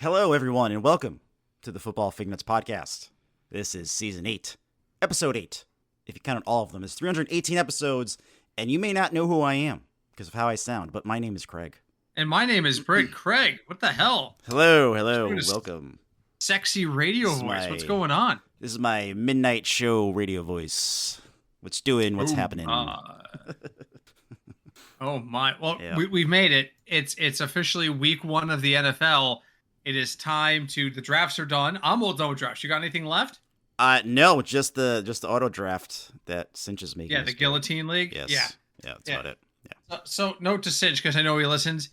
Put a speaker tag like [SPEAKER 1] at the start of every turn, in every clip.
[SPEAKER 1] Hello, everyone, and welcome to the Football Fignuts podcast. This is Season 8, Episode 8. If you count all of them, it's 318 episodes, and you may not know who I am because of how I sound, but my name is Craig.
[SPEAKER 2] And my name is Britt. Craig, what the hell?
[SPEAKER 1] Hello, welcome.
[SPEAKER 2] Sexy radio voice. What's going on?
[SPEAKER 1] This is my midnight show radio voice. What's doing? What's happening?
[SPEAKER 2] Oh my! Well,
[SPEAKER 1] Yeah.
[SPEAKER 2] we've made it. It's officially week 1 of the NFL. It is time to. The drafts are done. I'm all done with drafts. You got anything left?
[SPEAKER 1] No, just the auto draft that Cinch is making.
[SPEAKER 2] Yeah, the Guillotine League.
[SPEAKER 1] Yes.
[SPEAKER 2] Yeah,
[SPEAKER 1] That's about it. Yeah.
[SPEAKER 2] So note to Cinch, because I know he listens.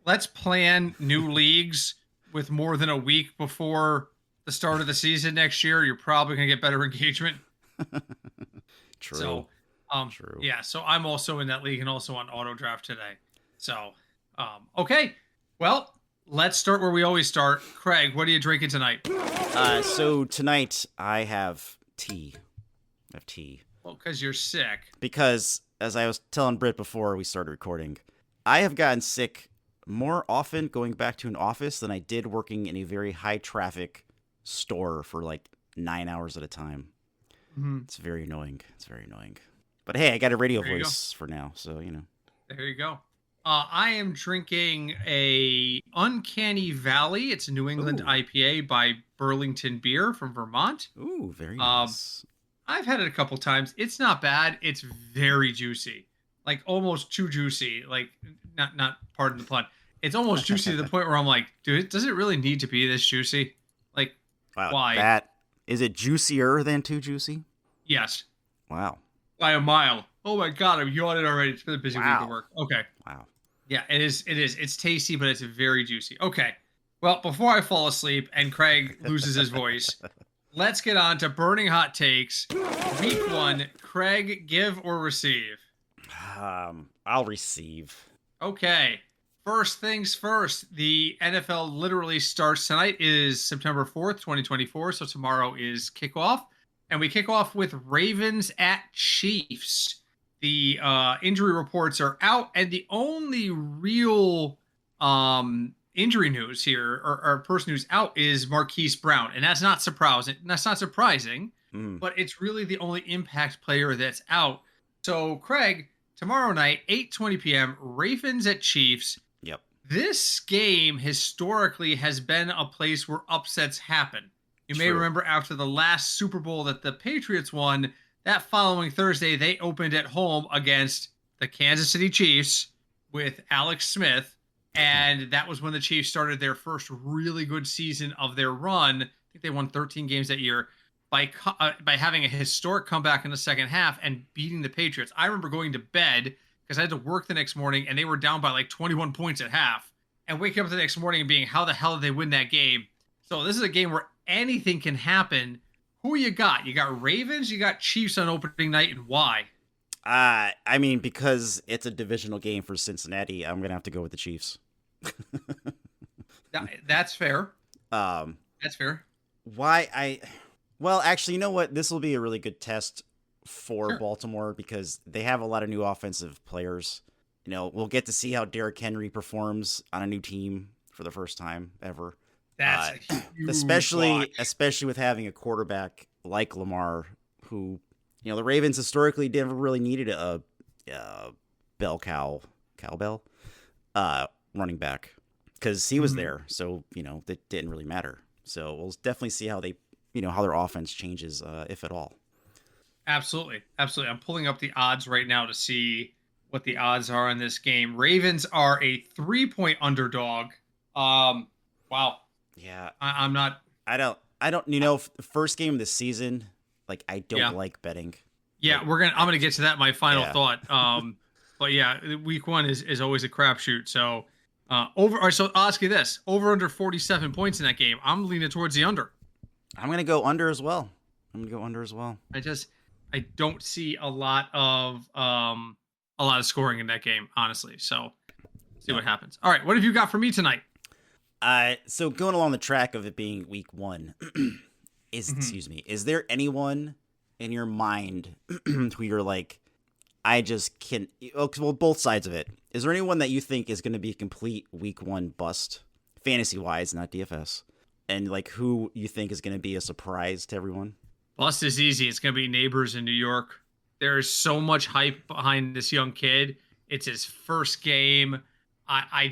[SPEAKER 2] Let's plan new leagues with more than a week before the start of the season next year. You're probably gonna get better engagement.
[SPEAKER 1] True.
[SPEAKER 2] So,
[SPEAKER 1] True.
[SPEAKER 2] Yeah, so I'm also in that league and also on auto draft today. So, okay. Well, let's start where we always start. Craig, what are you drinking tonight?
[SPEAKER 1] So tonight I have tea.
[SPEAKER 2] Well, because you're sick.
[SPEAKER 1] Because, as I was telling Britt before we started recording, I have gotten sick more often going back to an office than I did working in a very high traffic store for like 9 hours at a time.
[SPEAKER 2] Mm-hmm.
[SPEAKER 1] It's very annoying. But hey, I got a radio
[SPEAKER 2] There you
[SPEAKER 1] voice for now, so you know.
[SPEAKER 2] There you go. I am drinking a Uncanny Valley. It's a New England
[SPEAKER 1] Ooh.
[SPEAKER 2] IPA by Burlington Beer from Vermont.
[SPEAKER 1] Ooh, very nice.
[SPEAKER 2] I've had it a couple times. It's not bad. It's very juicy, like almost too juicy. Like not pardon the pun. It's almost juicy to the point where I'm like, dude, does it really need to be this juicy? Like,
[SPEAKER 1] Wow,
[SPEAKER 2] why?
[SPEAKER 1] Is it juicier than too juicy?
[SPEAKER 2] Yes,
[SPEAKER 1] Wow.
[SPEAKER 2] by a mile. Oh my god, I'm yawning already. It's been a busy week
[SPEAKER 1] Wow.
[SPEAKER 2] at work. Okay.
[SPEAKER 1] Wow.
[SPEAKER 2] Yeah, it is. It's tasty, but it's very juicy. Okay. Well, before I fall asleep and Craig loses his voice, let's get on to burning hot takes. Week 1, Craig, give or receive?
[SPEAKER 1] I'll receive.
[SPEAKER 2] Okay. First things first, the NFL literally starts tonight. It is September 4th, 2024. So tomorrow is kickoff. And we kick off with Ravens at Chiefs. The injury reports are out. And the only real injury news here, or person who's out, is Marquise Brown. And that's not surprising. But it's really the only impact player that's out. So, Craig, tomorrow night, 8:20 p.m., Ravens at Chiefs.
[SPEAKER 1] Yep.
[SPEAKER 2] This game historically has been a place where upsets happen. You may
[SPEAKER 1] True.
[SPEAKER 2] remember after the last Super Bowl that the Patriots won, that following Thursday, they opened at home against the Kansas City Chiefs with Alex Smith. And that was when the Chiefs started their first really good season of their run. I think they won 13 games that year by having a historic comeback in the second half and beating the Patriots. I remember going to bed because I had to work the next morning and they were down by like 21 points at half, and waking up the next morning and being, how the hell did they win that game? So this is a game where anything can happen. Who you got? You got Ravens, you got Chiefs on opening night, and why?
[SPEAKER 1] I mean, because it's a divisional game for Cincinnati, I'm gonna have to go with the Chiefs.
[SPEAKER 2] That's fair.
[SPEAKER 1] That's
[SPEAKER 2] fair.
[SPEAKER 1] Well, actually, you know what? This will be a really good test for
[SPEAKER 2] Sure.
[SPEAKER 1] Baltimore because they have a lot of new offensive players. You know, we'll get to see how Derrick Henry performs on a new team for the first time ever.
[SPEAKER 2] That's a huge
[SPEAKER 1] especially with having a quarterback like Lamar, who, you know, the Ravens historically never really needed a cowbell running back because he was there. So, you know, that didn't really matter. So we'll definitely see how how their offense changes, if at all.
[SPEAKER 2] Absolutely. I'm pulling up the odds right now to see what the odds are in this game. Ravens are a 3-point underdog. Wow.
[SPEAKER 1] Yeah.
[SPEAKER 2] I'm not.
[SPEAKER 1] I don't. You know, the first game of the season, like I don't like betting.
[SPEAKER 2] Yeah, I'm gonna get to that. My final
[SPEAKER 1] Yeah.
[SPEAKER 2] thought. But yeah, week 1 is always a crapshoot. So so I'll ask you this: over under 47 points in that game. I'm leaning towards the under.
[SPEAKER 1] I'm gonna go under as well.
[SPEAKER 2] I don't see a lot of scoring in that game, honestly. So see what happens. All right, what have you got for me tonight?
[SPEAKER 1] So going along the track of it being week 1, is there anyone in your mind who you're like, I just can't? Well, both sides of it. Is there anyone that you think is going to be a complete week 1 bust fantasy-wise, not DFS. And like who you think is going to be a surprise to everyone?
[SPEAKER 2] Bust is easy. It's going to be Neighbors in New York. There's so much hype behind this young kid. It's his first game. I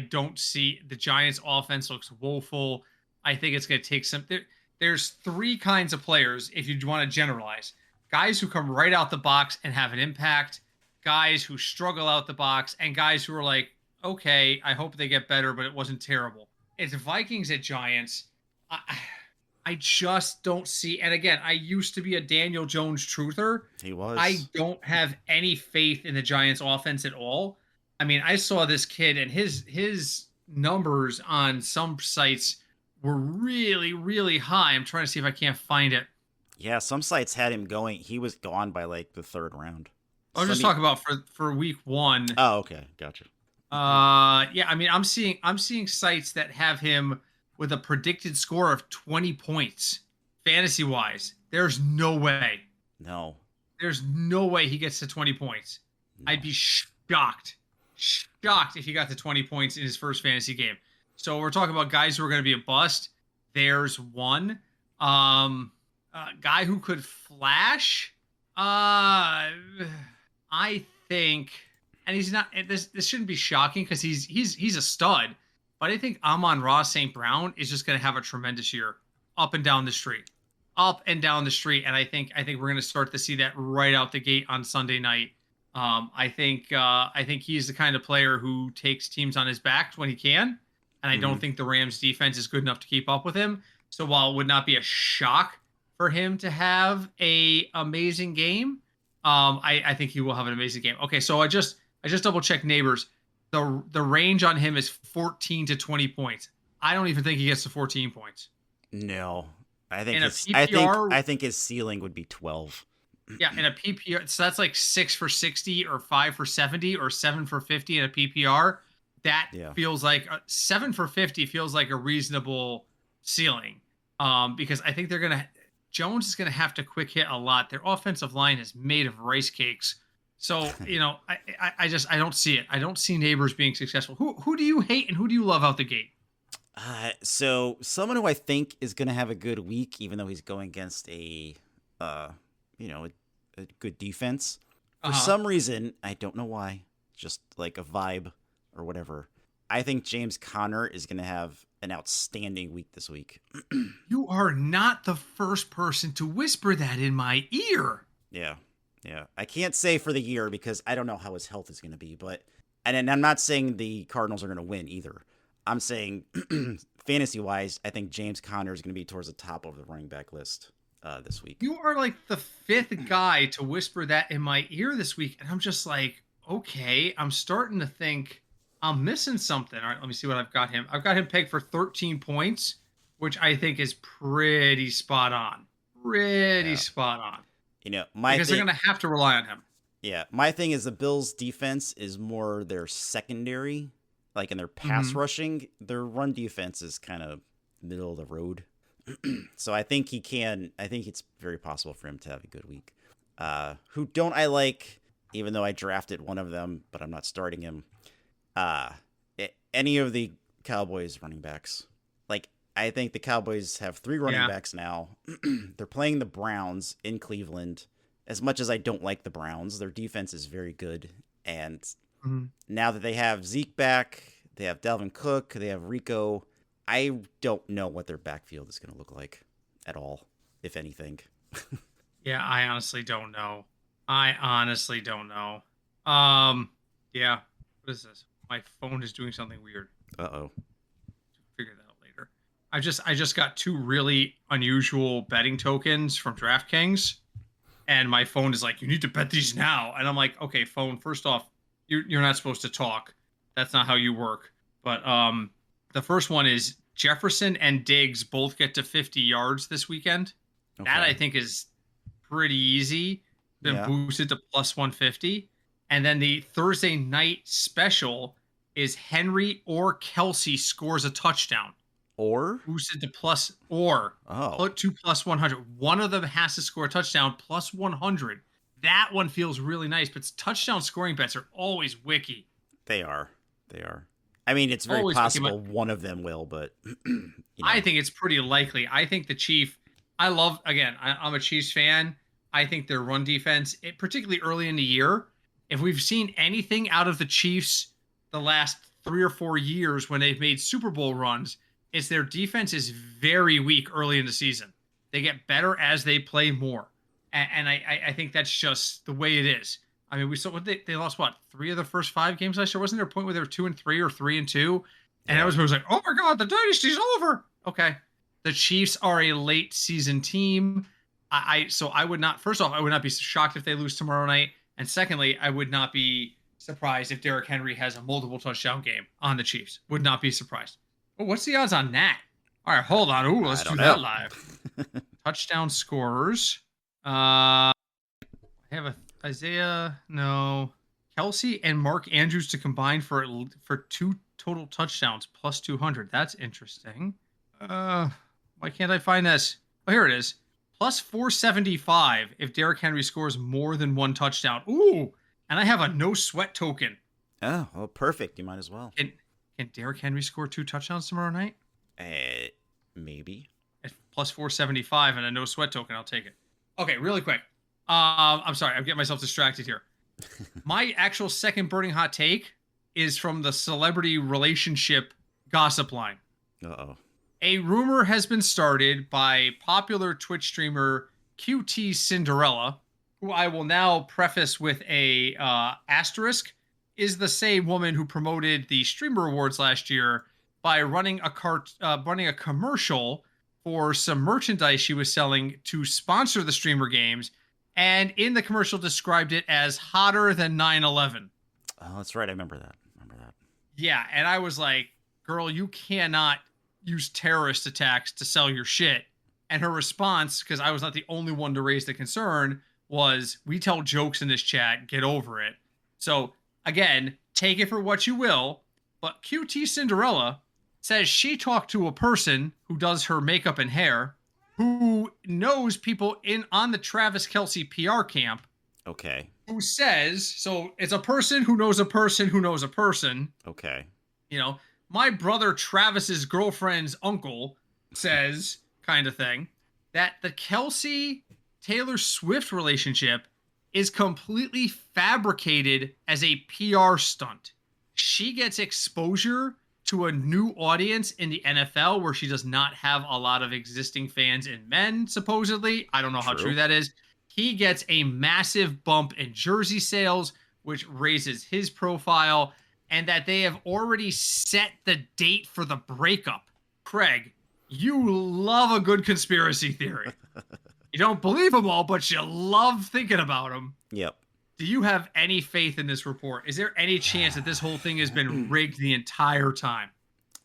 [SPEAKER 2] don't see the Giants offense looks woeful. I think it's going to take some. There's three kinds of players if you want to generalize. Guys who come right out the box and have an impact, guys who struggle out the box, and guys who are like, okay, I hope they get better, but it wasn't terrible. It's Vikings at Giants. I just don't see. And again, I used to be a Daniel Jones truther.
[SPEAKER 1] He was.
[SPEAKER 2] I don't have any faith in the Giants offense at all. I mean, I saw this kid and his numbers on some sites were really, really high. I'm trying to see if I can't find it.
[SPEAKER 1] Yeah, some sites had him going. He was gone by like the third round.
[SPEAKER 2] I'll just talk about for week 1.
[SPEAKER 1] Oh, okay, gotcha.
[SPEAKER 2] Yeah, I mean, I'm seeing sites that have him with a predicted score of 20 points, fantasy wise. There's no way.
[SPEAKER 1] No.
[SPEAKER 2] There's no way he gets to 20 points. No. I'd be shocked if he got to 20 points in his first fantasy game. So we're talking about guys who are going to be a bust. There's one guy who could flash. I think, and he's not. This shouldn't be shocking because he's a stud. But I think Amon-Ra St. Brown is just going to have a tremendous year, up and down the street. And I think we're going to start to see that right out the gate on Sunday night. I think he's the kind of player who takes teams on his back when he can, and I don't think the Rams defense is good enough to keep up with him. So while it would not be a shock for him to have a amazing game, I think he will have an amazing game. Okay, so I just double checked Neighbors. The range on him is 14 to 20 points. I don't even think he gets to 14 points.
[SPEAKER 1] No, I think
[SPEAKER 2] in
[SPEAKER 1] his,
[SPEAKER 2] PPR,
[SPEAKER 1] I think his ceiling would be 12.
[SPEAKER 2] Yeah, in a PPR, so that's like 6 for 60 or 5 for 70 or 7 for 50 in a PPR. That feels like 7 for 50 feels like a reasonable ceiling. Because I think Jones is gonna have to quick hit a lot. Their offensive line is made of rice cakes. So, I don't see it. I don't see Neighbors being successful. Who do you hate and who do you love out the gate?
[SPEAKER 1] So someone who I think is going to have a good week, even though he's going against a good defense. For some reason, I don't know why, just like a vibe or whatever. I think James Conner is going to have an outstanding week this week.
[SPEAKER 2] You are not the first person to whisper that in my ear.
[SPEAKER 1] Yeah. I can't say for the year because I don't know how his health is going to be, and I'm not saying the Cardinals are going to win either. I'm saying fantasy-wise, I think James Conner is going to be towards the top of the running back list this week.
[SPEAKER 2] You are like the 5th guy to whisper that in my ear this week, and I'm just like, okay, I'm starting to think I'm missing something. All right, let me see what I've got him. I've got him pegged for 13 points, which I think is pretty spot on. Spot on. Because they're going to have to rely on him.
[SPEAKER 1] Yeah, my thing is the Bills' defense is more their secondary. Like in their pass rushing, their run defense is kind of middle of the road. So I think it's very possible for him to have a good week. Who don't I like, even though I drafted one of them, but I'm not starting him. Any of the Cowboys running backs. Like, I think the Cowboys have 3 running backs now. They're playing the Browns in Cleveland. As much as I don't like the Browns, their defense is very good. And now that they have Zeke back, they have Dalvin Cook, they have Rico, I don't know what their backfield is going to look like at all, if anything.
[SPEAKER 2] Yeah, I honestly don't know. Yeah. What is this? My phone is doing something weird.
[SPEAKER 1] Uh-oh.
[SPEAKER 2] Figure that out later. I just got 2 really unusual betting tokens from DraftKings, and my phone is like, you need to bet these now. And I'm like, okay, phone, first off, you're not supposed to talk. That's not how you work. But the first one is Jefferson and Diggs both get to 50 yards this weekend. Okay. That I think is pretty easy. Been boosted to plus 150. And then the Thursday night special is Henry or Kelsey scores a touchdown.
[SPEAKER 1] Or?
[SPEAKER 2] Boosted to plus or.
[SPEAKER 1] Oh.
[SPEAKER 2] Put 2 plus 100. One of them has to score a touchdown plus 100. That one feels really nice, but touchdown scoring bets are always wicky.
[SPEAKER 1] They are. I mean, it's very
[SPEAKER 2] Always
[SPEAKER 1] possible one of them will, but
[SPEAKER 2] I think it's pretty likely. I think the Chief. I'm a Chiefs fan. I think their run defense, particularly early in the year, if we've seen anything out of the Chiefs the last 3 or 4 years when they've made Super Bowl runs, it's their defense is very weak early in the season. They get better as they play more. And I think that's just the way it is. I mean, we saw they lost 3 of the first 5 games last year. Wasn't there a point where they were 2-3 or 3-2? And
[SPEAKER 1] Yeah.
[SPEAKER 2] everyone was like, "Oh my God, the dynasty's over." Okay, the Chiefs are a late season team. So I would not. First off, I would not be shocked if they lose tomorrow night. And secondly, I would not be surprised if Derrick Henry has a multiple touchdown game on the Chiefs. Would not be surprised. Oh, what's the odds on that? All right, hold on. Ooh, let's do that live. Touchdown scorers. I have Isaiah. No. Kelsey and Mark Andrews to combine for 2 total touchdowns plus 200. That's interesting. Why can't I find this? Oh, here it is. Plus 475 if Derrick Henry scores more than 1 touchdown. Ooh, and I have a no sweat token.
[SPEAKER 1] Oh, well, perfect. You might as well.
[SPEAKER 2] Can Derrick Henry score 2 touchdowns tomorrow night?
[SPEAKER 1] Maybe.
[SPEAKER 2] At plus 475 and a no sweat token, I'll take it. Okay, really quick. I'm sorry, I'm getting myself distracted here. My actual second burning hot take is from the celebrity relationship gossip line.
[SPEAKER 1] Uh-oh.
[SPEAKER 2] A rumor has been started by popular Twitch streamer QT Cinderella, who I will now preface with a asterisk, is the same woman who promoted the Streamer Awards last year by running a commercial for some merchandise she was selling to sponsor the streamer games, and in the commercial described it as hotter than 9/11.
[SPEAKER 1] Oh, that's right. I remember that.
[SPEAKER 2] Yeah, and I was like, girl, you cannot use terrorist attacks to sell your shit. And her response, because I was not the only one to raise the concern, was, we tell jokes in this chat, get over it. So, again, take it for what you will, but QT Cinderella says she talked to a person who does her makeup and hair, who knows people on the Travis Kelce PR camp.
[SPEAKER 1] Okay.
[SPEAKER 2] Who says, so it's a person who knows a person who knows a person.
[SPEAKER 1] Okay.
[SPEAKER 2] You know, my brother Travis's girlfriend's uncle says, kind of thing, that the Kelce Taylor Swift relationship is completely fabricated as a PR stunt. She gets exposure to a new audience in the NFL where she does not have a lot of existing fans in men, supposedly. I don't know how true that is. He gets a massive bump in jersey sales, which raises his profile, and that they have already set the date for the breakup. Craig, you love a good conspiracy theory. You don't believe them all, but you love thinking about them.
[SPEAKER 1] Yep.
[SPEAKER 2] Do you have any faith in this report? Is there any chance that this whole thing has been rigged the entire time?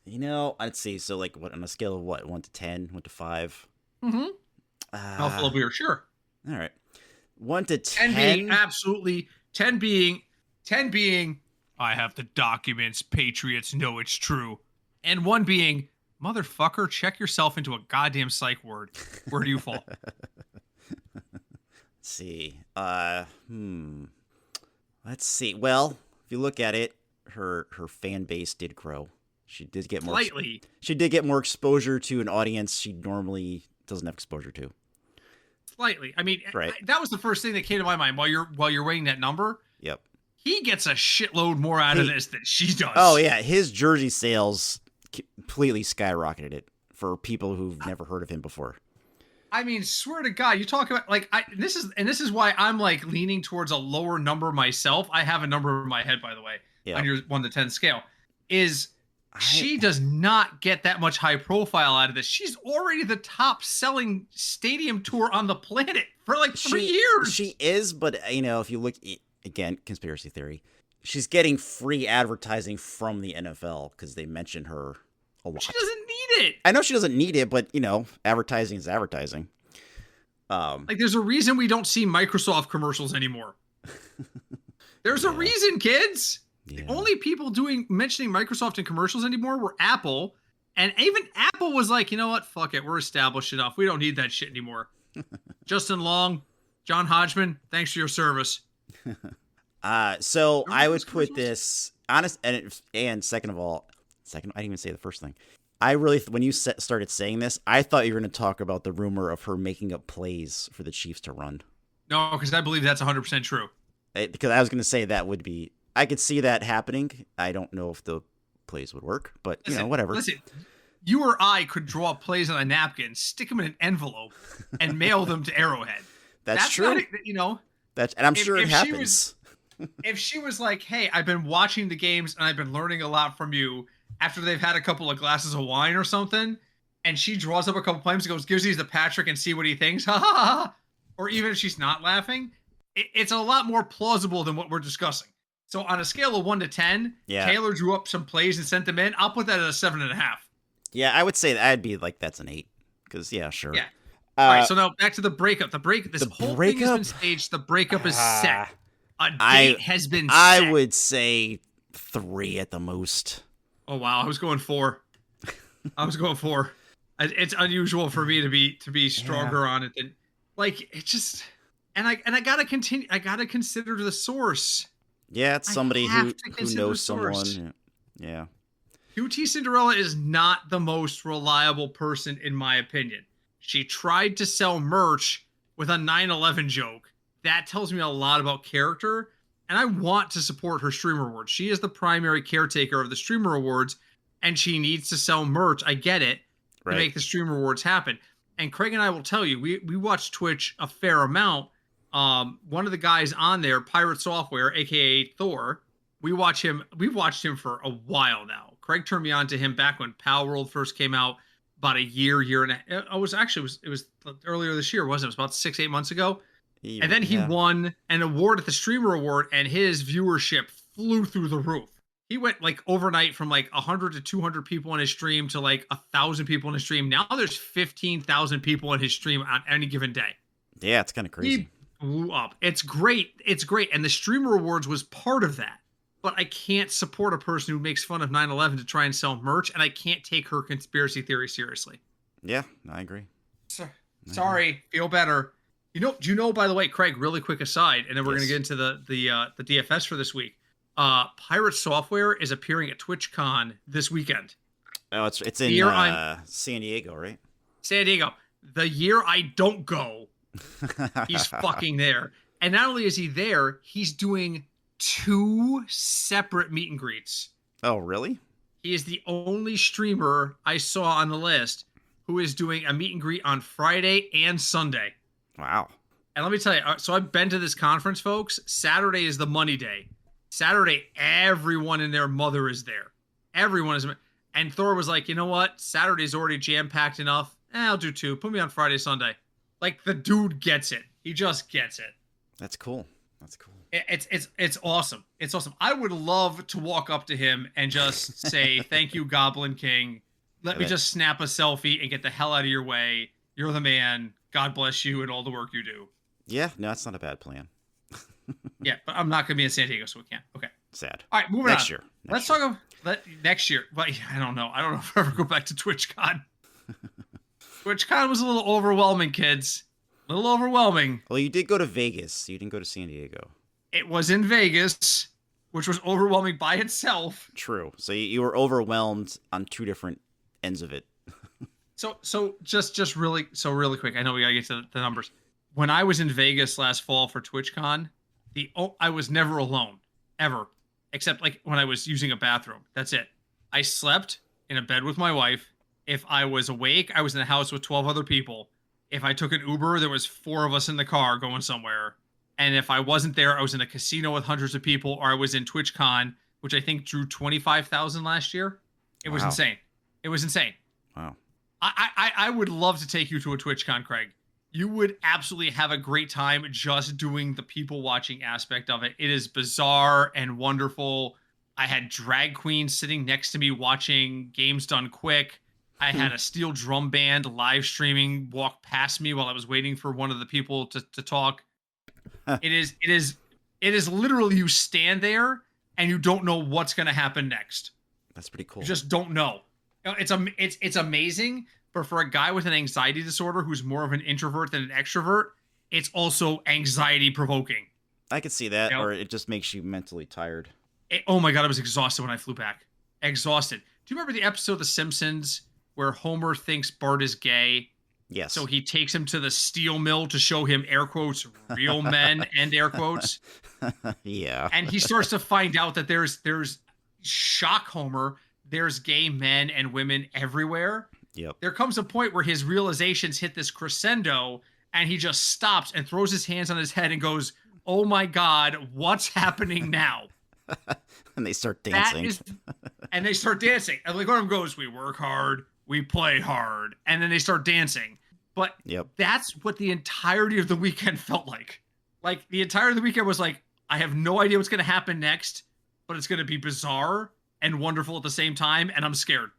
[SPEAKER 1] You know, let's see. So, like, what on a scale of what? 1 to 10, 1 to 5?
[SPEAKER 2] Mm-hmm. Buffalo beer, sure.
[SPEAKER 1] All right. 1 to 10.
[SPEAKER 2] 10 being absolutely. 10 being. I have the documents. Patriots know it's true. And 1 being, motherfucker, check yourself into a goddamn psych ward. Where do you fall?
[SPEAKER 1] Let's see. Let's see. Well, if you look at it, her fan base did grow. She did get more
[SPEAKER 2] slightly.
[SPEAKER 1] She did get more exposure to an audience she normally doesn't have exposure to.
[SPEAKER 2] Slightly. I mean,
[SPEAKER 1] right.
[SPEAKER 2] That was the first thing that came to my mind while you're weighing that number.
[SPEAKER 1] Yep.
[SPEAKER 2] He gets a shitload more out of this than she does.
[SPEAKER 1] Oh yeah, his jersey sales completely skyrocketed it for people who've never heard of him before. I
[SPEAKER 2] mean, swear to God, you talk about this is why I'm like leaning towards a lower number myself. I have a number in my head, by the way, on your 1 to 10 scale. She does not get that much high profile out of this. She's already the top selling stadium tour on the planet for like 3 years.
[SPEAKER 1] She is, but if you look again, conspiracy theory, she's getting free advertising from the NFL because they mention her a lot.
[SPEAKER 2] She doesn't need it.
[SPEAKER 1] I know she doesn't need it, but advertising is advertising.
[SPEAKER 2] There's a reason we don't see Microsoft commercials anymore. There's a reason, kids. Yeah. The only people mentioning Microsoft in commercials anymore were Apple. And even Apple was like, you know what? Fuck it. We're established enough. We don't need that shit anymore. Justin Long, John Hodgman, thanks for your service.
[SPEAKER 1] So I would put this honest, and second of all, Second, I didn't even say the first thing. I really, when you started saying this, I thought you were going to talk about the rumor of her making up plays for the Chiefs to run.
[SPEAKER 2] No, because I believe that's 100% true.
[SPEAKER 1] Because I was going to say that would be, I could see that happening. I don't know if the plays would work, but whatever.
[SPEAKER 2] Listen, you or I could draw plays on a napkin, stick them in an envelope, and mail them to Arrowhead.
[SPEAKER 1] That's true.
[SPEAKER 2] Not,
[SPEAKER 1] and I'm sure it happens.
[SPEAKER 2] If she was like, hey, I've been watching the games and I've been learning a lot from you after they've had a couple of glasses of wine or something, and she draws up a couple plays and goes, gives these to Patrick and see what he thinks, ha ha ha, or even if she's not laughing, it's a lot more plausible than what we're discussing. So on a scale of 1 to 10, Taylor drew up some plays and sent them in. I'll put that at a 7.5.
[SPEAKER 1] Yeah, I would say that'd be like, that's an 8. Because, yeah, sure.
[SPEAKER 2] Yeah. All right, so now back to the breakup. This whole thing has been staged. The breakup is set. A date has been set.
[SPEAKER 1] I would say 3 at the most.
[SPEAKER 2] Oh, wow. I was going 4. It's unusual for me to be stronger on it than, like, it just, and I gotta continue. I gotta consider the source.
[SPEAKER 1] Yeah, it's somebody who knows someone. Yeah.
[SPEAKER 2] QT Cinderella is not the most reliable person, in my opinion. She tried to sell merch with a 9/11 joke. That tells me a lot about character, and I want to support her streamer awards. She is the primary caretaker of the streamer awards, and she needs to sell merch. I get it, to make the streamer awards happen. And Craig and I will tell you, we watch Twitch a fair amount. One of the guys on there, Pirate Software, aka Thor, we've watched him for a while now. Craig turned me on to him back when Pal World first came out, about a year and a half. It was earlier this year, wasn't it? It was about 6-8 months ago. And then he won an award at the Streamer Award, and his viewership flew through the roof. He went like overnight from like 100 to 200 people in his stream to like 1,000 people in his stream. Now there's 15,000 people in his stream on any given day.
[SPEAKER 1] Yeah, it's kind of crazy.
[SPEAKER 2] He blew up. It's great. And the Streamer Awards was part of that. But I can't support a person who makes fun of 9/11 to try and sell merch, and I can't take her conspiracy theory seriously.
[SPEAKER 1] Yeah, I agree.
[SPEAKER 2] Sorry, feel better. Do you know, by the way, Craig, really quick aside, and then we're going to get into the DFS for this week. Pirate Software is appearing at TwitchCon this weekend.
[SPEAKER 1] Oh, it's in San Diego, right?
[SPEAKER 2] San Diego. The year I don't go, he's fucking there. And not only is he there, he's doing 2 separate meet and greets.
[SPEAKER 1] Oh, really?
[SPEAKER 2] He is the only streamer I saw on the list who is doing a meet and greet on Friday and Sunday.
[SPEAKER 1] Wow.
[SPEAKER 2] And let me tell you, so I've been to this conference, folks. Saturday is the money day. Saturday, everyone and their mother is there. Everyone is. And Thor was like, you know what? Saturday's already jam-packed enough. I'll do 2. Put me on Friday, Sunday. Like, the dude gets it. He just gets it.
[SPEAKER 1] That's cool.
[SPEAKER 2] It's awesome. It's awesome. I would love to walk up to him and just say, thank you, Goblin King. Let me just snap a selfie and get the hell out of your way. You're the man. God bless you and all the work you do.
[SPEAKER 1] Yeah, no, that's not a bad plan.
[SPEAKER 2] Yeah, but I'm not going to be in San Diego, so we can't. Okay.
[SPEAKER 1] Sad.
[SPEAKER 2] All right, moving
[SPEAKER 1] next
[SPEAKER 2] on.
[SPEAKER 1] Year.
[SPEAKER 2] Let's talk about next year. But I don't know. I don't know if I ever go back to TwitchCon. TwitchCon was a little overwhelming, kids. A little overwhelming.
[SPEAKER 1] Well, you did go to Vegas. You didn't go to San Diego.
[SPEAKER 2] It was in Vegas, which was overwhelming by itself.
[SPEAKER 1] True. So you were overwhelmed on 2 different ends of it.
[SPEAKER 2] So just really quick. I know we gotta get to the numbers. When I was in Vegas last fall for TwitchCon, I was never alone, ever, except like when I was using a bathroom. That's it. I slept in a bed with my wife. If I was awake, I was in a house with 12 other people. If I took an Uber, there was 4 of us in the car going somewhere. And if I wasn't there, I was in a casino with hundreds of people, or I was in TwitchCon, which I think drew 25,000 last year. It was insane. It was insane.
[SPEAKER 1] Wow.
[SPEAKER 2] I would love to take you to a TwitchCon, Craig. You would absolutely have a great time just doing the people watching aspect of it. It is bizarre and wonderful. I had drag queens sitting next to me watching games done quick. I had a steel drum band live streaming walk past me while I was waiting for one of the people to talk. It is literally you stand there and you don't know what's going to happen next.
[SPEAKER 1] That's pretty cool.
[SPEAKER 2] You just don't know. It's amazing, but for a guy with an anxiety disorder who's more of an introvert than an extrovert, it's also anxiety provoking.
[SPEAKER 1] I could see that, or it just makes you mentally tired.
[SPEAKER 2] Oh my God, I was exhausted when I flew back. Exhausted. you remember the episode of The Simpsons where Homer thinks Bart is gay?
[SPEAKER 1] Yes.
[SPEAKER 2] So he takes him to the steel mill to show him, air quotes, real men, end air quotes.
[SPEAKER 1] Yeah.
[SPEAKER 2] And he starts to find out that there's shock Homer, there's gay men and women everywhere.
[SPEAKER 1] Yep.
[SPEAKER 2] There comes a point where his realizations hit this crescendo and he just stops and throws his hands on his head and goes, "Oh my God, what's happening now?"
[SPEAKER 1] And they start dancing.
[SPEAKER 2] And they start dancing. And like one of them goes, "We work hard, we play hard." And then they start dancing. But that's what the entirety of the weekend felt like. Like the entirety of the weekend was like, I have no idea what's going to happen next, but it's going to be bizarre and wonderful at the same time. And I'm scared.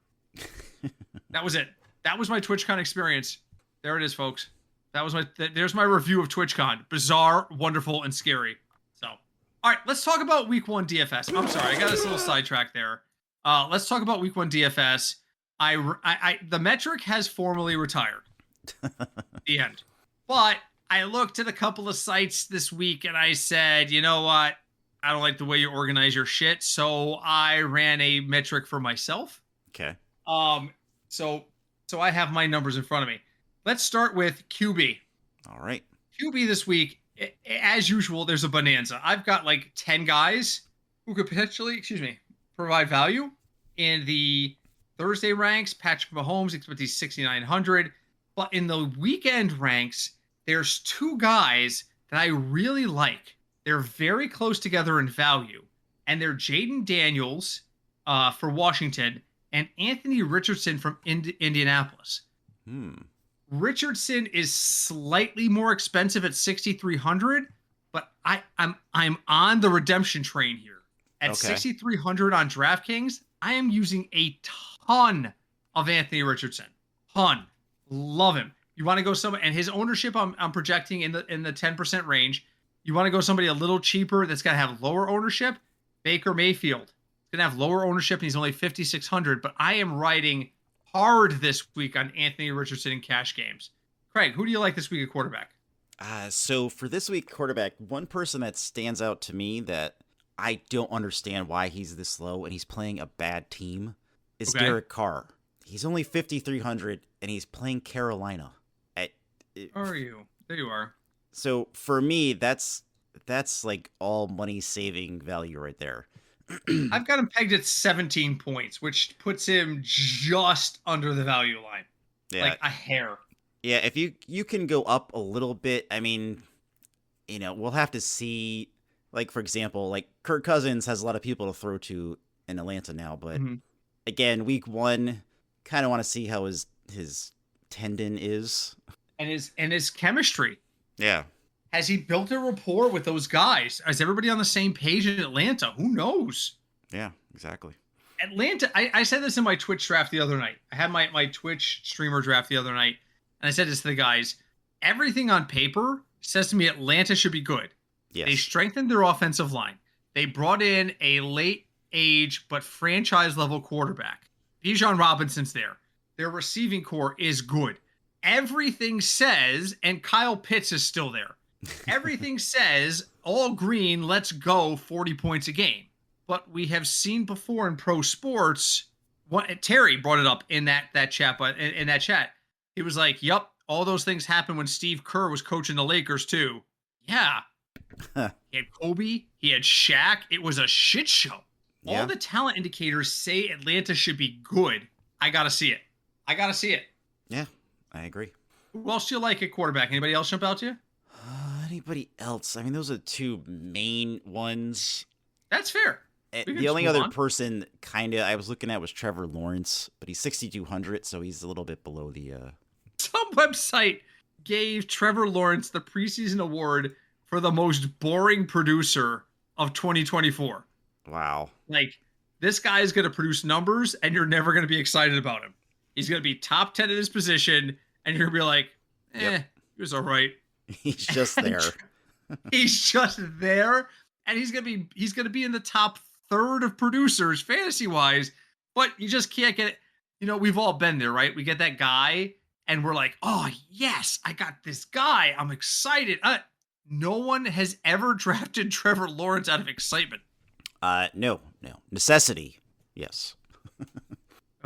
[SPEAKER 2] That was it. That was my TwitchCon experience. There it is, folks. There's my review of TwitchCon. Bizarre, wonderful, and scary. So, all right, let's talk about week 1 DFS. I'm sorry, I got this little sidetrack there. Let's talk about week 1 DFS. The metric has formally retired. The end. But I looked at a couple of sites this week and I said, you know what? I don't like the way you organize your shit. So I ran a metric for myself.
[SPEAKER 1] Okay.
[SPEAKER 2] So I have my numbers in front of me. Let's start with QB.
[SPEAKER 1] All right.
[SPEAKER 2] QB this week, as usual, there's a bonanza. I've got like 10 guys who could potentially, provide value in the Thursday ranks. Patrick Mahomes, expecting 6,900. But in the weekend ranks, there's 2 guys that I really like. They're very close together in value. And they're Jaden Daniels for Washington and Anthony Richardson from Indianapolis. Richardson is slightly more expensive at 6,300, but I'm on the redemption train here. At 6,300 on DraftKings, I am using a ton of Anthony Richardson. Ton. Love him. You want to go somebody, and his ownership I'm projecting in the 10% range. You want to go somebody a little cheaper that's going to have lower ownership? Baker Mayfield. He's going to have lower ownership and he's only 5,600, but I am riding hard this week on Anthony Richardson in cash games. Craig, who do you like this week at quarterback?
[SPEAKER 1] So for this week quarterback, one person that stands out to me that I don't understand why he's this low and he's playing a bad team is Derek Carr. He's only 5,300 and he's playing Carolina.
[SPEAKER 2] Where are you? There you are.
[SPEAKER 1] So for me, that's like all money saving value right there.
[SPEAKER 2] I've got him pegged at 17 points, which puts him just under the value line.
[SPEAKER 1] Yeah.
[SPEAKER 2] Like a hair.
[SPEAKER 1] Yeah, if you can go up a little bit, I mean, we'll have to see. Like, for example, like Kirk Cousins has a lot of people to throw to in Atlanta now, but again, week 1, kind of want to see how his tendon is. And
[SPEAKER 2] his chemistry.
[SPEAKER 1] Yeah.
[SPEAKER 2] Has he built a rapport with those guys? Is everybody on the same page in Atlanta? Who knows?
[SPEAKER 1] Yeah, exactly.
[SPEAKER 2] Atlanta, I said this in my Twitch draft the other night. I had my Twitch streamer draft the other night, and I said this to the guys. Everything on paper says to me Atlanta should be good.
[SPEAKER 1] Yes.
[SPEAKER 2] They strengthened their offensive line. They brought in a late age but franchise-level quarterback. Bijan Robinson's there. Their receiving core is good. Everything says, and Kyle Pitts is still there. Everything says, all green, let's go 40 points a game. But we have seen before in pro sports, Terry brought it up in that chat, but in that chat, he was like, "Yup, all those things happened when Steve Kerr was coaching the Lakers too." Yeah, he had Kobe, he had Shaq. It was a shit show. Yeah. All the talent indicators say Atlanta should be good. I gotta see it.
[SPEAKER 1] Yeah, I agree.
[SPEAKER 2] Who else do you like at quarterback? Anybody else jump out to you?
[SPEAKER 1] Anybody else? I mean, those are the 2 main ones.
[SPEAKER 2] That's fair.
[SPEAKER 1] The only other person I was looking at was Trevor Lawrence, but he's 6,200, so he's a little bit below the...
[SPEAKER 2] Some website gave Trevor Lawrence the preseason award for the most boring producer of 2024.
[SPEAKER 1] Wow.
[SPEAKER 2] Like, this guy is going to produce numbers, and you're never going to be excited about him. He's going to be top 10 in his position, and you're going to be like, he was all right.
[SPEAKER 1] He's just there.
[SPEAKER 2] He's just there, and he's gonna be in the top third of producers fantasy wise, but you just can't get it. We've all been there, right? We get that guy, and we're like, "Oh yes, I got this guy. I'm excited." No one has ever drafted Trevor Lawrence out of excitement.
[SPEAKER 1] No. Necessity, yes.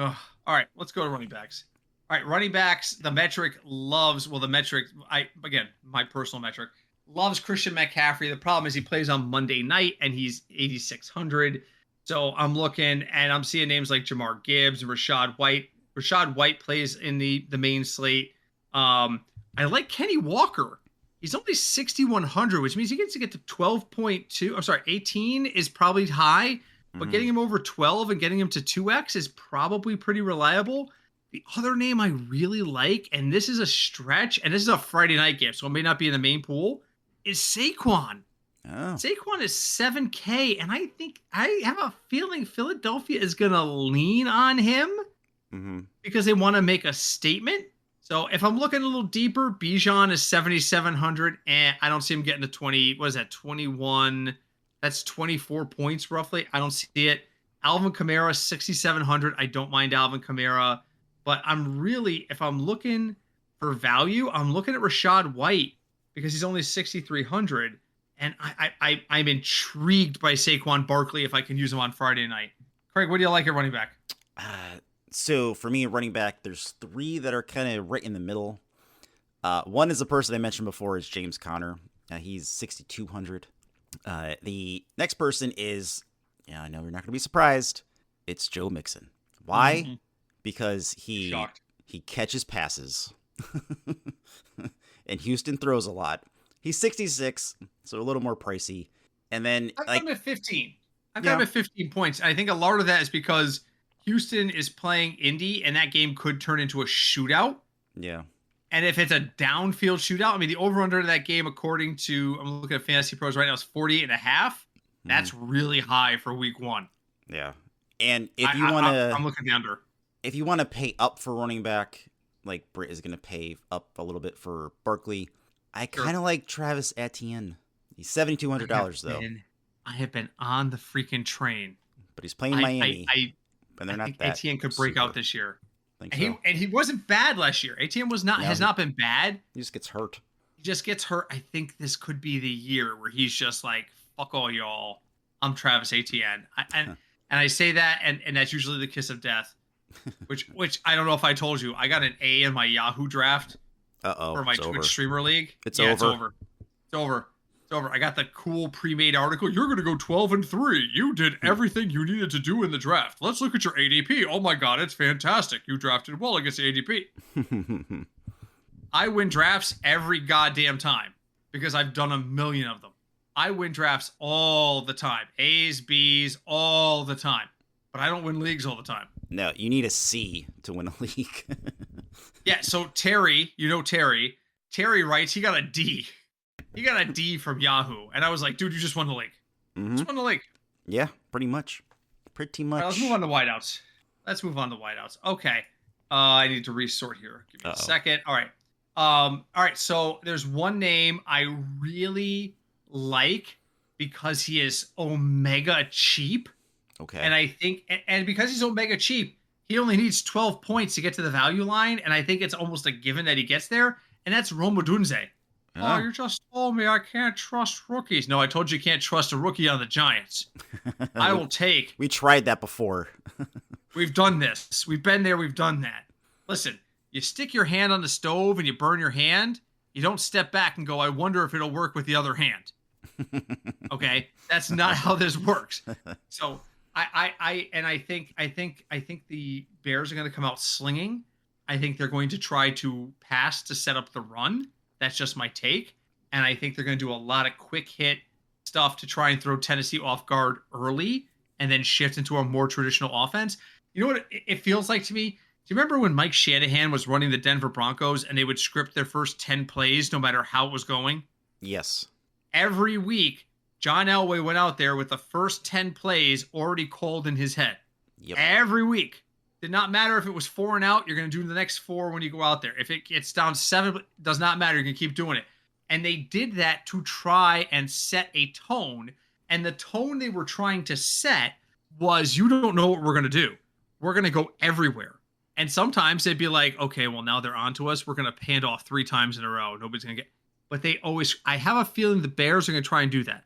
[SPEAKER 2] Ugh. All right, let's go to running backs. All right, running backs. The metric loves. Well, the metric. Again, my personal metric loves Christian McCaffrey. The problem is he plays on Monday night and he's 8,600. So I'm looking and I'm seeing names like Jamar Gibbs and Rashad White. Rashad White plays in the main slate. I like Kenny Walker. He's only 6,100, which means he gets to get to 12.2. I'm sorry, 18 is probably high, but getting him over 12 and getting him to 2x is probably pretty reliable. The other name I really like, and this is a stretch, and this is a Friday night game, so it may not be in the main pool, is Saquon.
[SPEAKER 1] Oh.
[SPEAKER 2] Saquon is 7K, and I have a feeling Philadelphia is going to lean on him because they want to make a statement. So if I'm looking a little deeper, Bijan is 7,700, and I don't see him getting to 20. What is that? 21. That's 24 points roughly. I don't see it. Alvin Kamara 6,700. I don't mind Alvin Kamara, but if I'm looking for value, I'm looking at Rashad White because he's only 6,300, and I'm intrigued by Saquon Barkley if I can use him on Friday night. Craig, what do you like at running back?
[SPEAKER 1] So for me, running back, there's three that are kind of right in the middle. One is the person I mentioned before, is James Conner. He's 6,200. The next person is, I know you're not going to be surprised, it's Joe Mixon. Why? Because he catches passes. And Houston throws a lot. He's 66, so a little more pricey. And then
[SPEAKER 2] I've got him at 15. I've got him at 15 points. I think a lot of that is because Houston is playing Indy, and that game could turn into a shootout.
[SPEAKER 1] Yeah.
[SPEAKER 2] And if it's a downfield shootout, I mean, the over-under of that game, according to, I'm looking at Fantasy Pros right now, is 48.5. That's really high for week one.
[SPEAKER 1] Yeah. And if you want to...
[SPEAKER 2] I'm looking at the under.
[SPEAKER 1] If you want to pay up for running back, like Britt is going to pay up a little bit for Barkley, I kind of like Travis Etienne. He's $7,200, though.
[SPEAKER 2] I have been on the freaking train.
[SPEAKER 1] But he's playing Miami. And they're not that
[SPEAKER 2] Etienne could break out this year.
[SPEAKER 1] Think so.
[SPEAKER 2] And he wasn't bad last year. Etienne has not been bad.
[SPEAKER 1] He just gets hurt.
[SPEAKER 2] I think this could be the year where he's just like, fuck all y'all. I'm Travis Etienne. And I say that, and that's usually the kiss of death. Which I don't know if I told you. I got an A in my Yahoo draft for my Twitch streamer league.
[SPEAKER 1] It's over.
[SPEAKER 2] It's over. I got the cool pre-made article. You're going to go 12-3. You did everything you needed to do in the draft. Let's look at your ADP. Oh my God, it's fantastic. You drafted well against the ADP. I win drafts every goddamn time because I've done a million of them. I win drafts all the time. A's, B's, all the time. But I don't win leagues all the time.
[SPEAKER 1] No, you need a C to win a league.
[SPEAKER 2] Yeah, so Terry writes, he got a D. He got a D from Yahoo. And I was like, dude, you just won the league. Just won the league.
[SPEAKER 1] Yeah, pretty much.
[SPEAKER 2] All right, let's move on to wideouts. Okay. I need to resort here. Give me a second. All right. So there's one name I really like because he is omega cheap.
[SPEAKER 1] Okay.
[SPEAKER 2] And I think, and because he's omega cheap, he only needs 12 points to get to the value line. And I think it's almost a given that he gets there. And that's Rome Odunze. Oh, you just told me I can't trust rookies. No, I told you can't trust a rookie on the Giants. I will take.
[SPEAKER 1] We tried that before.
[SPEAKER 2] We've done this. We've been there. We've done that. Listen, you stick your hand on the stove and you burn your hand. You don't step back and go, I wonder if it'll work with the other hand. Okay? That's not how this works. So I think the Bears are going to come out slinging. I think they're going to try to pass to set up the run. That's just my take. And I think they're going to do a lot of quick hit stuff to try and throw Tennessee off guard early and then shift into a more traditional offense. You know what it feels like to me? Do you remember when Mike Shanahan was running the Denver Broncos and they would script their first 10 plays no matter how it was going?
[SPEAKER 1] Yes.
[SPEAKER 2] Every week, John Elway went out there with the first 10 plays already called in his head.
[SPEAKER 1] Yep.
[SPEAKER 2] Every week. Did not matter if it was 4 and out. You're going to do the next 4 when you go out there. If it gets down 7, does not matter. You're going to keep doing it. And they did that to try and set a tone. And the tone they were trying to set was, you don't know what we're going to do. We're going to go everywhere. And sometimes they'd be like, okay, well, now they're on to us. We're going to hand off 3 times in a row. Nobody's going to get. But they always, I have a feeling the Bears are going to try and do that.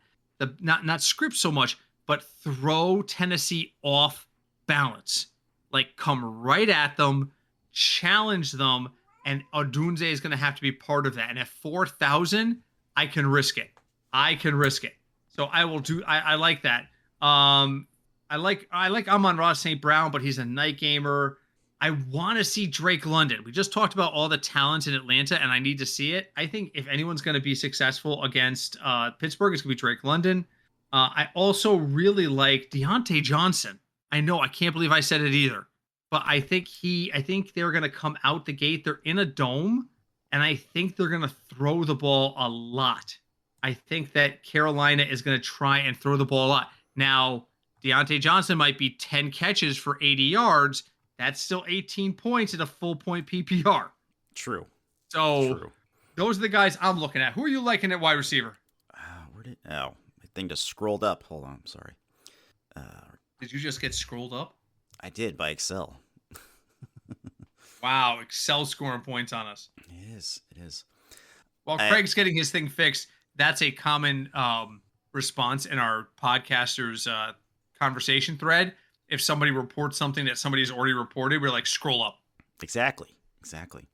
[SPEAKER 2] Not script so much, but throw Tennessee off balance. like come right at them, challenge them, and Odunze is going to have to be part of that. And at 4,000, I can risk it. So I will do. I like that. I like Amon-Ra St. Brown, but he's a night gamer. I want to see Drake London. We just talked about all the talent in Atlanta, and I need to see it. I think if anyone's going to be successful against Pittsburgh, it's going to be Drake London. I also really like Deontay Johnson. I know, I can't believe I said it either. But I think they're going to come out the gate. They're in a dome, and I think they're going to throw the ball a lot. I think that Carolina is going to try and throw the ball a lot. Now, Deontay Johnson might be 10 catches for 80 yards. That's still 18 points in a full point PPR.
[SPEAKER 1] True.
[SPEAKER 2] So those are the guys I'm looking at. Who are you liking at wide receiver?
[SPEAKER 1] My thing just scrolled up. Hold on. I'm sorry.
[SPEAKER 2] Did you just get scrolled up?
[SPEAKER 1] I did by Excel.
[SPEAKER 2] Wow, Excel scoring points on us.
[SPEAKER 1] It is.
[SPEAKER 2] While Craig's getting his thing fixed, that's a common response in our podcasters' conversation thread. If somebody reports something that somebody's already reported, we're like, scroll up.
[SPEAKER 1] Exactly.
[SPEAKER 2] All right,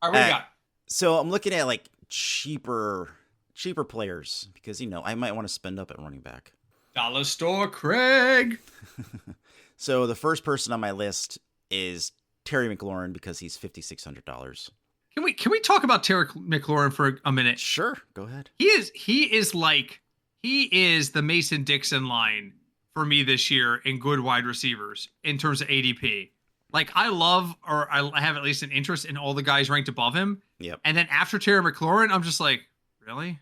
[SPEAKER 2] what do you got?
[SPEAKER 1] So I'm looking at like cheaper players because, I might want to spend up at running back.
[SPEAKER 2] Dollar store Craig.
[SPEAKER 1] So the first person on my list is Terry McLaurin because he's $5,600.
[SPEAKER 2] Can we talk about Terry McLaurin for a minute?
[SPEAKER 1] Sure, go ahead.
[SPEAKER 2] He is the Mason Dixon line for me this year in good wide receivers in terms of ADP. Like I have at least an interest in all the guys ranked above him.
[SPEAKER 1] Yep.
[SPEAKER 2] And then after Terry McLaurin, I'm just like, really?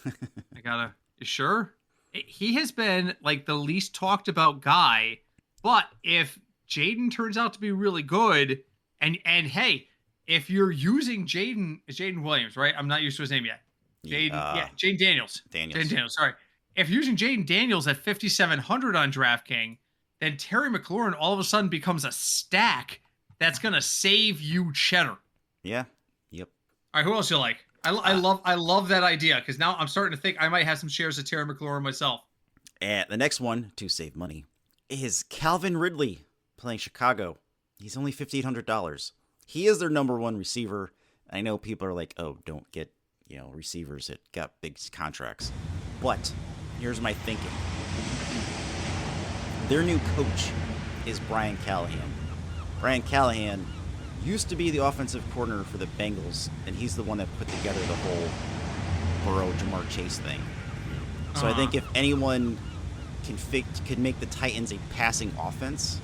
[SPEAKER 2] You sure? He has been like the least talked about guy, but if Jaden turns out to be really good, and hey, if you're using Jaden Williams, right? I'm not used to his name yet. Jaden Daniels. Jaden Daniels, sorry. If you're using Jaden Daniels at 5,700 on DraftKings, then Terry McLaurin all of a sudden becomes a stack that's going to save you cheddar.
[SPEAKER 1] Yeah. Yep.
[SPEAKER 2] All right, who else you like? I love that idea because now I'm starting to think I might have some shares of Terry McLaurin myself.
[SPEAKER 1] And the next one to save money is Calvin Ridley playing Chicago. He's only $5,800. He is their number one receiver. I know people are like, oh, don't get receivers that got big contracts. But here's my thinking. Their new coach is Brian Callahan. Brian Callahan used to be the offensive coordinator for the Bengals, and he's the one that put together the whole Burrow-Jamar Chase thing. So I think if anyone can make the Titans a passing offense,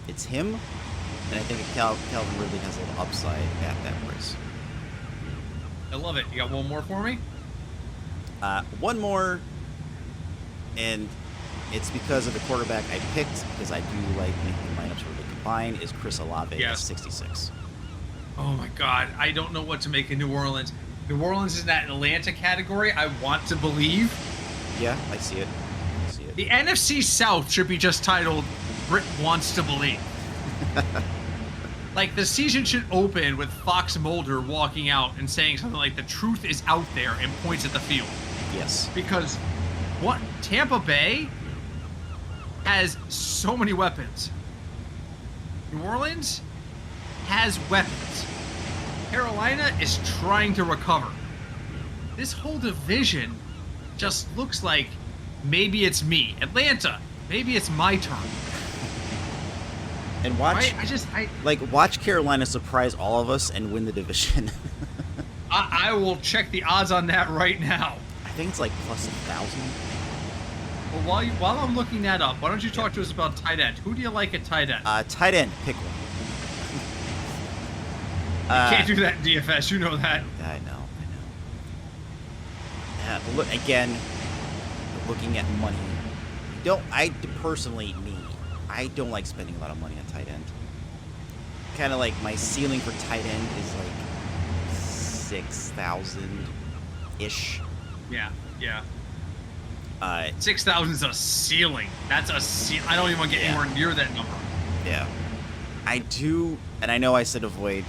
[SPEAKER 1] it's him. And I think Calvin Ridley has a little upside at that price.
[SPEAKER 2] I love it. You got one more for me?
[SPEAKER 1] One more, and it's because of the quarterback I picked, because I do like making the lineups where they combine, is Chris Olave at 66.
[SPEAKER 2] Oh my God. I don't know what to make of New Orleans. New Orleans is in that Atlanta category. I want to believe.
[SPEAKER 1] Yeah, I see it.
[SPEAKER 2] The NFC South should be just titled Britt Wants to Believe. Like the season should open with Fox Mulder walking out and saying something like the truth is out there and points at the field.
[SPEAKER 1] Yes.
[SPEAKER 2] Because what Tampa Bay has so many weapons. New Orleans has weapons. Carolina is trying to recover. This whole division just looks like maybe it's me. Atlanta, maybe it's my turn.
[SPEAKER 1] And watch,
[SPEAKER 2] right?
[SPEAKER 1] Watch Carolina surprise all of us and win the division.
[SPEAKER 2] I will check the odds on that right now.
[SPEAKER 1] I think it's like plus 1,000.
[SPEAKER 2] Well, while I'm looking that up, why don't you talk to us about tight end? Who do you like at tight end?
[SPEAKER 1] Tight end, pick one.
[SPEAKER 2] You can't do that in DFS. You know that.
[SPEAKER 1] I know. Look again. Looking at money. I don't like spending a lot of money on tight end. Kind of like my ceiling for tight end is like 6,000 ish.
[SPEAKER 2] Yeah.
[SPEAKER 1] 6,000
[SPEAKER 2] is a ceiling. That's a ceiling. I don't even want to get anywhere near that number.
[SPEAKER 1] Yeah. I do, and I know I said avoid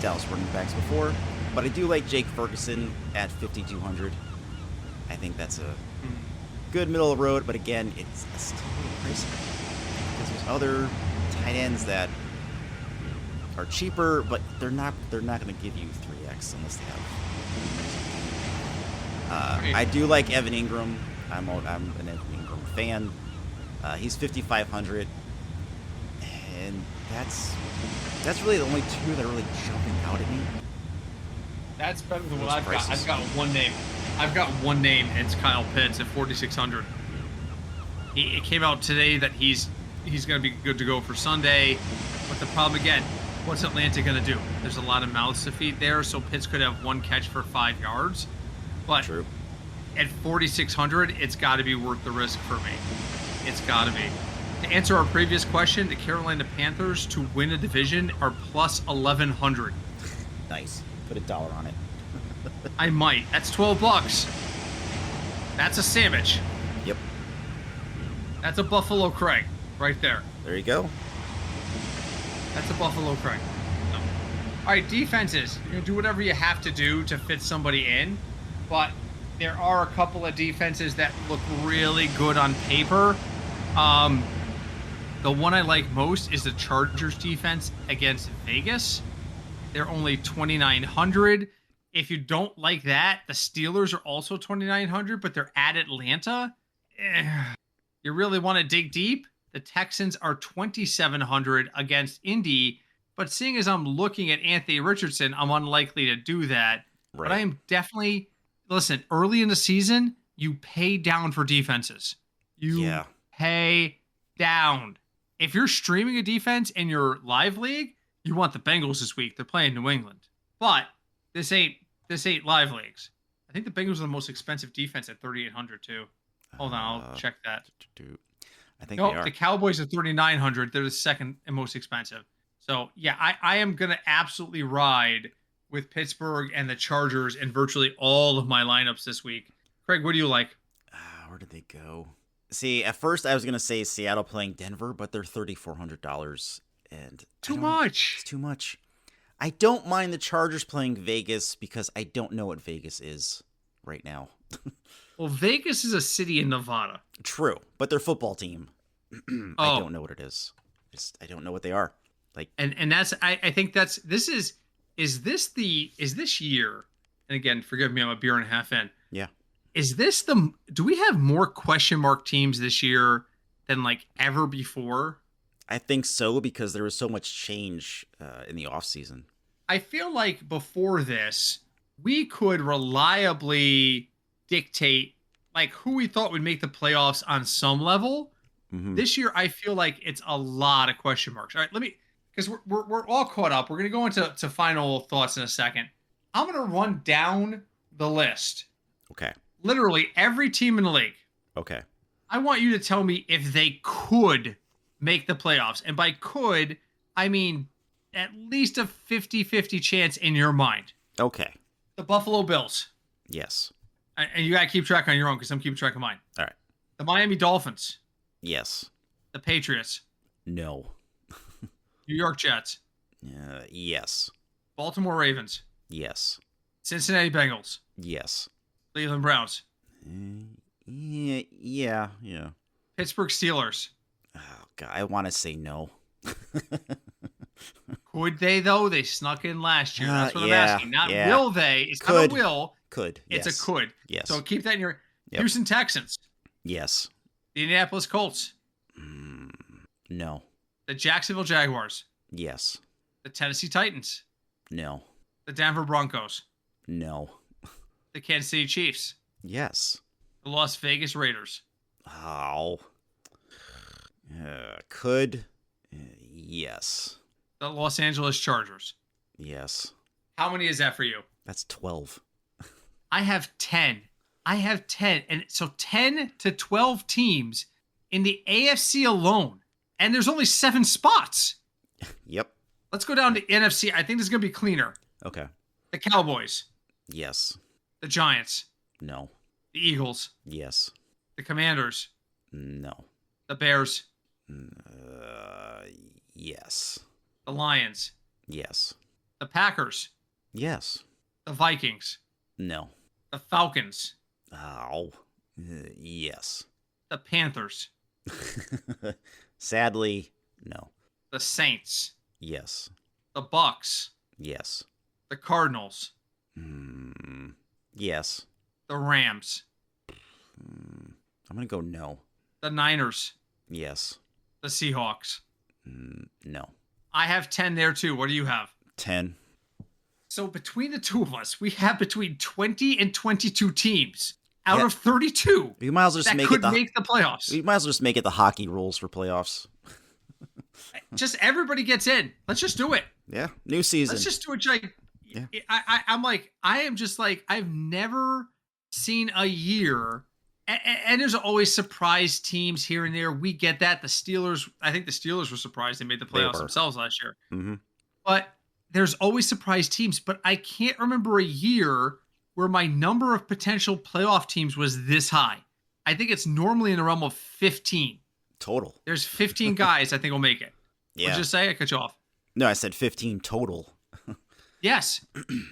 [SPEAKER 1] Dallas running backs before, but I do like Jake Ferguson at 5,200. I think that's a good middle of the road, but again, it's still a little pricey because there's other tight ends that are cheaper, but they're not going to give you 3x unless they have. I do like Evan Ingram. I'm an Evan Ingram fan. He's 5,500, and that's really the only two that are really jumping out at me.
[SPEAKER 2] That's better than what I've got. I've got one name. And it's Kyle Pitts at 4,600. It came out today that he's going to be good to go for Sunday. But the problem again, what's Atlanta going to do? There's a lot of mouths to feed there, so Pitts could have one catch for 5 yards. But
[SPEAKER 1] True.
[SPEAKER 2] At 4,600, it's got to be worth the risk for me. It's got to be. To answer our previous question, the Carolina Panthers to win a division are plus 1,100.
[SPEAKER 1] Nice. Put $1 on it.
[SPEAKER 2] I might. That's $12. That's a sandwich.
[SPEAKER 1] Yep.
[SPEAKER 2] That's a Buffalo Craig right there.
[SPEAKER 1] There you go.
[SPEAKER 2] That's a Buffalo Craig. No. All right, defenses. You do whatever you have to do to fit somebody in, but there are a couple of defenses that look really good on paper. The one I like most is the Chargers defense against Vegas. They're only 2,900. If you don't like that, the Steelers are also 2,900, but they're at Atlanta. You really want to dig deep? The Texans are 2,700 against Indy, but seeing as I'm looking at Anthony Richardson, I'm unlikely to do that.
[SPEAKER 1] Right.
[SPEAKER 2] But I am definitely, listen, early in the season, you pay down for defenses. You pay down. If you're streaming a defense in your live league, you want the Bengals this week. They're playing New England. But this ain't live leagues. I think the Bengals are the most expensive defense at 3,800 too. Hold on, I'll check that.
[SPEAKER 1] I think they are.
[SPEAKER 2] The Cowboys are 3,900. They're the second and most expensive. So yeah, I am gonna absolutely ride with Pittsburgh and the Chargers in virtually all of my lineups this week. Craig, what do you like?
[SPEAKER 1] Where did they go? See, at first I was gonna say Seattle playing Denver, but they're $3,400, and
[SPEAKER 2] too much.
[SPEAKER 1] It's too much. I don't mind the Chargers playing Vegas because I don't know what Vegas is right now.
[SPEAKER 2] Well, Vegas is a city in Nevada.
[SPEAKER 1] True, but their football team, I don't know what it is. I don't know what they are. Like,
[SPEAKER 2] and that's I think that's this year. And again, forgive me, I'm a beer and a half in.
[SPEAKER 1] Yeah.
[SPEAKER 2] Do we have more question mark teams this year than like ever before?
[SPEAKER 1] I think so, because there was so much change in the offseason.
[SPEAKER 2] I feel like before this, we could reliably dictate like who we thought would make the playoffs on some level.
[SPEAKER 1] Mm-hmm.
[SPEAKER 2] This year, I feel like it's a lot of question marks. All right, because we're all caught up. We're going to go into final thoughts in a second. I'm going to run down the list.
[SPEAKER 1] Okay.
[SPEAKER 2] Literally every team in the league.
[SPEAKER 1] Okay.
[SPEAKER 2] I want you to tell me if they could make the playoffs. And by could, I mean at least a 50-50 chance in your mind.
[SPEAKER 1] Okay.
[SPEAKER 2] The Buffalo Bills.
[SPEAKER 1] Yes.
[SPEAKER 2] And you got to keep track on your own because I'm keeping track of mine.
[SPEAKER 1] All right.
[SPEAKER 2] The Miami Dolphins.
[SPEAKER 1] Yes.
[SPEAKER 2] The Patriots.
[SPEAKER 1] No.
[SPEAKER 2] New York Jets.
[SPEAKER 1] Yes.
[SPEAKER 2] Baltimore Ravens.
[SPEAKER 1] Yes.
[SPEAKER 2] Cincinnati Bengals.
[SPEAKER 1] Yes.
[SPEAKER 2] Cleveland Browns.
[SPEAKER 1] Yeah.
[SPEAKER 2] Pittsburgh Steelers.
[SPEAKER 1] Oh, God, I want to say no.
[SPEAKER 2] Could they, though? They snuck in last year. That's what I'm asking. Not will they. It's
[SPEAKER 1] could.
[SPEAKER 2] not a will.
[SPEAKER 1] Could.
[SPEAKER 2] It's
[SPEAKER 1] yes.
[SPEAKER 2] a could.
[SPEAKER 1] Yes.
[SPEAKER 2] So keep that in your Houston Texans.
[SPEAKER 1] Yes.
[SPEAKER 2] The Indianapolis Colts.
[SPEAKER 1] No.
[SPEAKER 2] The Jacksonville Jaguars.
[SPEAKER 1] Yes.
[SPEAKER 2] The Tennessee Titans.
[SPEAKER 1] No.
[SPEAKER 2] The Denver Broncos.
[SPEAKER 1] No.
[SPEAKER 2] The Kansas City Chiefs.
[SPEAKER 1] Yes.
[SPEAKER 2] The Las Vegas Raiders.
[SPEAKER 1] Oh. Could. Yes.
[SPEAKER 2] The Los Angeles Chargers.
[SPEAKER 1] Yes.
[SPEAKER 2] How many is that for you?
[SPEAKER 1] That's 12.
[SPEAKER 2] I have 10. And so 10 to 12 teams in the AFC alone. And there's only 7 spots.
[SPEAKER 1] Yep.
[SPEAKER 2] Let's go down to NFC. I think this is going to be cleaner.
[SPEAKER 1] Okay.
[SPEAKER 2] The Cowboys.
[SPEAKER 1] Yes.
[SPEAKER 2] The Giants.
[SPEAKER 1] No.
[SPEAKER 2] The Eagles.
[SPEAKER 1] Yes.
[SPEAKER 2] The Commanders.
[SPEAKER 1] No.
[SPEAKER 2] The Bears.
[SPEAKER 1] Yes.
[SPEAKER 2] The Lions.
[SPEAKER 1] Yes.
[SPEAKER 2] The Packers.
[SPEAKER 1] Yes.
[SPEAKER 2] The Vikings.
[SPEAKER 1] No.
[SPEAKER 2] The Falcons.
[SPEAKER 1] Oh. Yes.
[SPEAKER 2] The Panthers.
[SPEAKER 1] Sadly, no.
[SPEAKER 2] The Saints,
[SPEAKER 1] Yes.
[SPEAKER 2] the Bucks,
[SPEAKER 1] Yes.
[SPEAKER 2] the Cardinals,
[SPEAKER 1] Yes.
[SPEAKER 2] the Rams,
[SPEAKER 1] I'm going to go no.
[SPEAKER 2] the Niners,
[SPEAKER 1] Yes.
[SPEAKER 2] the Seahawks.
[SPEAKER 1] No.
[SPEAKER 2] I have 10 there too. What do you have?
[SPEAKER 1] 10.
[SPEAKER 2] So between the two of us, we have between 20 and 22 teams out of 32
[SPEAKER 1] You might as well just
[SPEAKER 2] that could make the playoffs.
[SPEAKER 1] You might as well just make it the hockey rules for playoffs.
[SPEAKER 2] Just everybody gets in. Let's just do it.
[SPEAKER 1] Yeah. New season.
[SPEAKER 2] Let's just do it. Like,
[SPEAKER 1] Yeah.
[SPEAKER 2] I've never seen a year, and there's always surprise teams here and there. We get that. I think the Steelers were surprised they made the playoffs themselves last year.
[SPEAKER 1] Mm-hmm.
[SPEAKER 2] But there's always surprise teams. But I can't remember a year where my number of potential playoff teams was this high. I think it's normally in the realm of 15.
[SPEAKER 1] Total.
[SPEAKER 2] There's 15 guys I think will make it.
[SPEAKER 1] Yeah.
[SPEAKER 2] What'd you say? I cut you off.
[SPEAKER 1] No, I said 15 total.
[SPEAKER 2] Yes,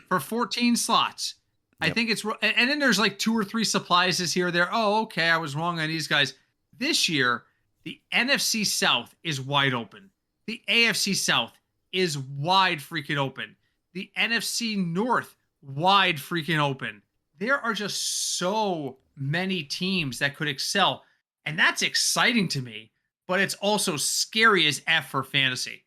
[SPEAKER 2] for 14 slots. Yep. I think it's, and then there's like 2 or 3 surprises here or there. Oh, okay, I was wrong on these guys. This year, the NFC South is wide open. The AFC South is wide freaking open. The NFC North, wide freaking open. There are just so many teams that could excel, and that's exciting to me, but it's also scary as F for fantasy.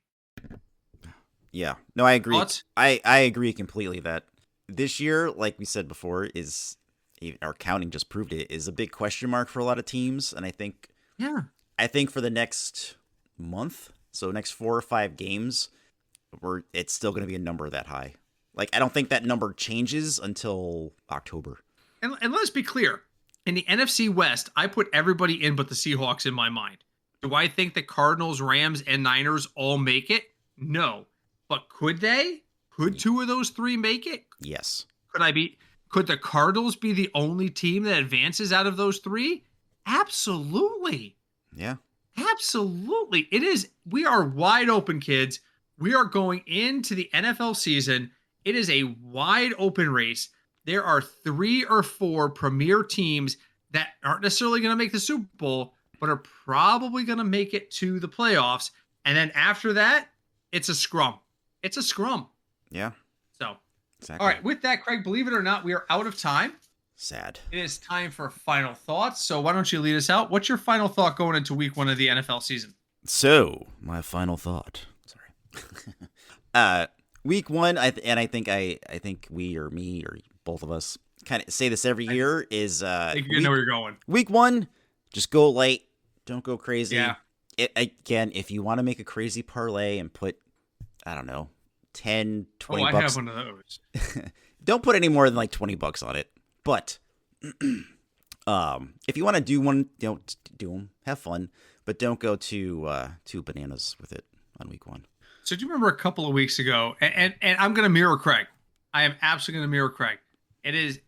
[SPEAKER 1] Yeah. No, I agree.
[SPEAKER 2] Thoughts?
[SPEAKER 1] I agree completely that this year, like we said before, is our counting just proved it, is a big question mark for a lot of teams. And I think for the next month, so next 4 or 5 games, it's still going to be a number that high. Like, I don't think that number changes until October.
[SPEAKER 2] And let's be clear. In the NFC West, I put everybody in but the Seahawks in my mind. Do I think the Cardinals, Rams, and Niners all make it? No. But could they? Could 2 of those 3 make it?
[SPEAKER 1] Yes.
[SPEAKER 2] Could the Cardinals be the only team that advances out of those 3? Absolutely.
[SPEAKER 1] Yeah.
[SPEAKER 2] Absolutely. It is. We are wide open, kids. We are going into the NFL season. It is a wide open race. There are 3 or 4 premier teams that aren't necessarily going to make the Super Bowl, but are probably going to make it to the playoffs. And then after that, it's a scrum. It's a scrum.
[SPEAKER 1] Yeah.
[SPEAKER 2] So,
[SPEAKER 1] exactly.
[SPEAKER 2] All right. With that, Craig, believe it or not, we are out of time.
[SPEAKER 1] Sad.
[SPEAKER 2] It is time for final thoughts. So why don't you lead us out? What's your final thought going into week 1 of the NFL season?
[SPEAKER 1] So, my final thought. Sorry. Week 1, I think we or me or both of us kind of say this every year is
[SPEAKER 2] I think you know where you're going.
[SPEAKER 1] Week 1, just go light, don't go crazy.
[SPEAKER 2] Yeah.
[SPEAKER 1] Again, if you want to make a crazy parlay and put, I don't know, 10, 20 bucks.
[SPEAKER 2] I have one of those.
[SPEAKER 1] Don't put any more than like 20 bucks on it. But if you want to do one, do them, have fun, but don't go too bananas with it on week 1.
[SPEAKER 2] So do you remember a couple of weeks ago, and I'm going to mirror Craig. I am absolutely going to mirror Craig. It is,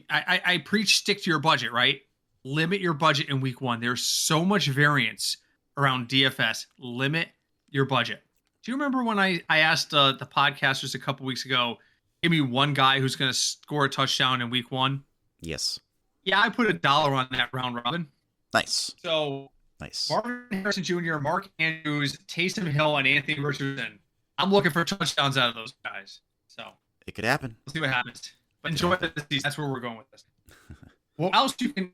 [SPEAKER 2] I preach stick to your budget, right? Limit your budget in week 1. There's so much variance around DFS. Limit your budget. Do you remember when I asked the podcasters a couple weeks ago, give me one guy who's going to score a touchdown in week 1?
[SPEAKER 1] Yes.
[SPEAKER 2] Yeah, I put $1 on that round robin.
[SPEAKER 1] Nice.
[SPEAKER 2] So
[SPEAKER 1] nice.
[SPEAKER 2] Marvin Harrison Jr., Mark Andrews, Taysom Hill, and Anthony Richardson. I'm looking for touchdowns out of those guys. So
[SPEAKER 1] it could happen.
[SPEAKER 2] We'll see what happens. But enjoy the season. That's where we're going with this. What else you can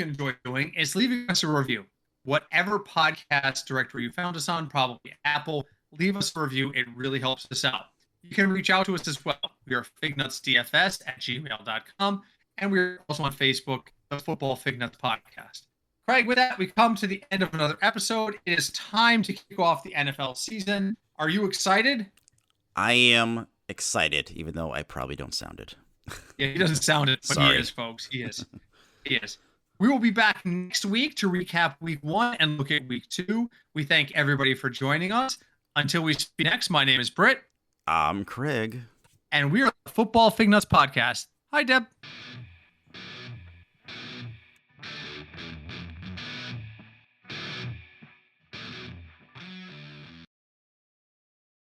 [SPEAKER 2] enjoy doing is leaving us a review. Whatever podcast directory you found us on, probably Apple, leave us a review. It really helps us out. You can reach out to us as well. We are fignutsdfs@gmail.com, and we're also on Facebook, the Football Fignuts Podcast. Craig, with that, we come to the end of another episode. It is time to kick off the NFL season. Are you excited?
[SPEAKER 1] I am excited, even though I probably don't sound it.
[SPEAKER 2] Yeah, he doesn't sound it, but Sorry. He is, folks. He is. He is. We will be back next week to recap week 1 and look at week 2. We thank everybody for joining us. Until we speak next, my name is Britt.
[SPEAKER 1] I'm Craig.
[SPEAKER 2] And we are the Football Fignuts Podcast. Hi, Deb.